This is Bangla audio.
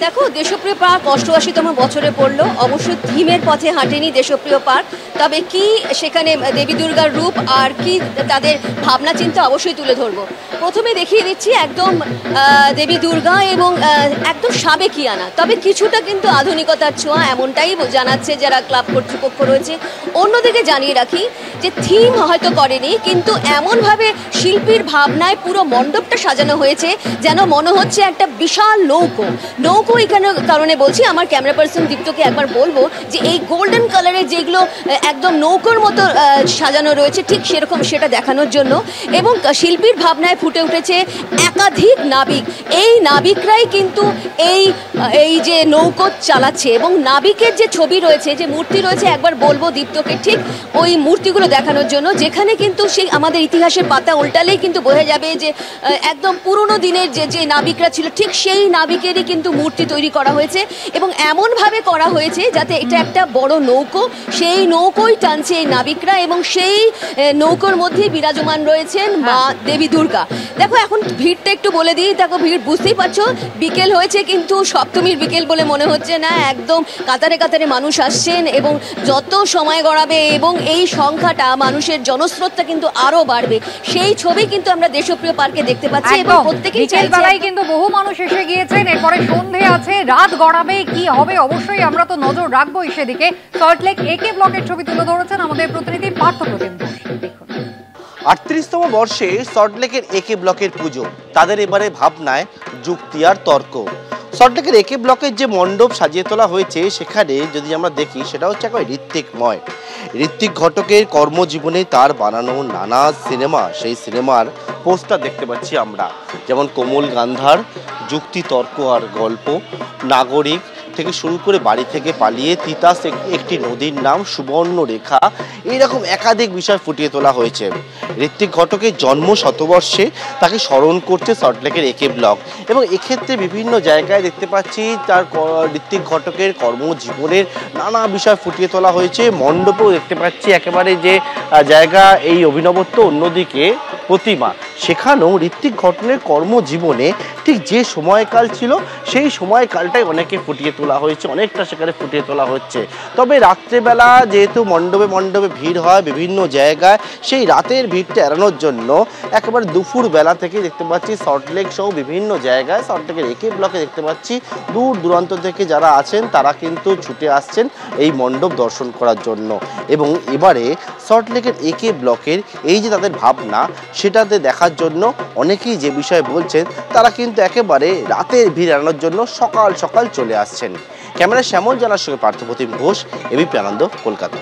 দেখো, দেশপ্রিয় পার্ক ৮৮তম বছরে পড়লো। অবশ্য থিমের পথে হাঁটেনি দেশপ্রিয় পার্ক, তবে কি সেখানে দেবী দুর্গার রূপ আর কি তাদের ভাবনা চিন্তা অবশ্যই তুলে ধরবো। প্রথমে দেখিয়ে দিচ্ছি একদম দেবী দুর্গা এবং একদম সাবেকিয়ানা, তবে কিছুটা কিন্তু আধুনিকতার ছোঁয়া, এমনটাই জানাচ্ছে যারা ক্লাব কর্তৃপক্ষ রয়েছে। অন্যদিকে জানিয়ে রাখি যে থিম হয়তো করেনি, কিন্তু এমনভাবে শিল্পীর ভাবনায় পুরো মণ্ডপটা সাজানো হয়েছে যেন মনে হচ্ছে একটা বিশাল নৌকো এখানে কারণে বলছি। আমার ক্যামেরা পার্সন দীপ্তকে একবার বলবো যে এই গোল্ডেন কালারের যেগুলো একদম নৌকোর মতো সাজানো রয়েছে, ঠিক সেরকম সেটা দেখানোর জন্য। এবং শিল্পীর ভাবনায় ফুটে উঠেছে একাধিক নাবিক। এই নাবিকরাই কিন্তু এই যে নৌকো চালাচ্ছে, এবং নাবিকের যে ছবি রয়েছে, যে মূর্তি রয়েছে, একবার বলবো দীপ্তকে ঠিক ওই মূর্তিগুলো দেখানোর জন্য, যেখানে কিন্তু সেই আমাদের ইতিহাসের পাতা উল্টালেই কিন্তু বোঝা যাবে যে একদম পুরনো দিনের যে নাবিকরা ছিল, ঠিক সেই নাবিকেরই কিন্তু মূর্তি তৈরি করা হয়েছে। এবং এমনভাবে করা হয়েছে যাতে এটা একটা বড় নৌকো, সেই নৌকোই টানছে এই নাবিকরা, এবং সেই নৌকোর মধ্যেই বিরাজমান রয়েছেন মা দেবী দুর্গা। দেখো, এখন ভিড়টা একটু বলে দিই। দেখো, ভিড় বুঝতেই পারছো, বিকেল হয়েছে কিন্তু সপ্তমীর বিকেল বলে মনে হচ্ছে না। একদম কাতারে কাতারে মানুষ আসছেন, এবং যত সময় গড়াবে এবং এই সংখ্যাটা, মানুষের জনস্রোতটা কিন্তু আরো বাড়বে, সেই ছবি কিন্তু আমরা দেশপ্রিয় পার্কে দেখতে পাচ্ছি। এবং প্রত্যেকেই বিকেলবেলায় কিন্তু বহু মানুষ এসে গিয়েছেন, এরপরে সন্ধে আছে, রাত গড়াবে, কি হবে অবশ্যই আমরা তো নজর রাখবোই সেদিকে। সল্টলেক একে ব্লকের ছবি তুলে ধরেছেন আমাদের প্রতিনিধি পার্থ প্রতিম ঘোষ। দেখুন, ৩৮তম বর্ষে সল্টলেকের একে ব্লকের পুজো, তাদের এবারে ভাবনায় যুক্তি আর তর্ক। সল্টলেকের একে ব্লকের যে মণ্ডপ সাজিয়ে তোলা হয়েছে, সেখানে যদি আমরা দেখি সেটা হচ্ছে এখন ঋত্বিকময়। ঋত্বিক ঘটকের কর্মজীবনে তার বানানো নানা সিনেমা, সেই সিনেমার পোস্টার দেখতে পাচ্ছি আমরা, যেমন কোমল গান্ধার, যুক্তি তর্ক আর গল্প, নাগরিক থেকে শুরু করে বাড়ি থেকে পালিয়ে, তিতাস একটি নদীর নাম, সুবর্ণরেখা, এইরকম একাধিক বিষয় ফুটিয়ে তোলা হয়েছে। ঋত্বিক ঘটকের জন্ম শতবর্ষে তাকে স্মরণ করছে সল্টলেকের একে ব্লক, এবং এক্ষেত্রে বিভিন্ন জায়গায় দেখতে পাচ্ছি তার ঋত্বিক ঘটকের কর্মজীবনের নানা বিষয় ফুটিয়ে তোলা হয়েছে। মণ্ডপেও দেখতে পাচ্ছি একেবারে যে জায়গা এই অভিনবত্ব, অন্যদিকে প্রতিমা, সেখানেও ঋত্বিক ঘটকের কর্মজীবনে ঠিক যে সময়কাল ছিল, সেই সময়কালটাই অনেকে ফুটিয়ে তোলা হয়েছে, অনেকটা সেখানে ফুটিয়ে তোলা হচ্ছে। তবে রাত্রেবেলা যেহেতু মণ্ডপে ভিড় হয় বিভিন্ন জায়গায়, সেই রাতের ভিড়টা এড়ানোর জন্য একেবারে দুপুর বেলা থেকে দেখতে পাচ্ছি সল্টলেক সহ বিভিন্ন জায়গায়, সল্টলেকের একে ব্লকে দেখতে পাচ্ছি দূর দূরান্ত থেকে যারা আছেন তারা কিন্তু ছুটে আসছেন এই মণ্ডপ দর্শন করার জন্য। এবং এবারে সল্টলেকের একে ব্লকের এই যে তাদের ভাবনা, সেটাতে দেখার জন্য অনেকেই যে বিষয়ে বলছেন, তারা কিন্তু একেবারে রাতের ভিড় এড়ানোর জন্য সকাল সকাল চলে আসছেন। ক্যামেরা শ্যামল জানার সঙ্গে পার্থ প্রতিম ঘোষ, এবিপি আনন্দ, কলকাতা।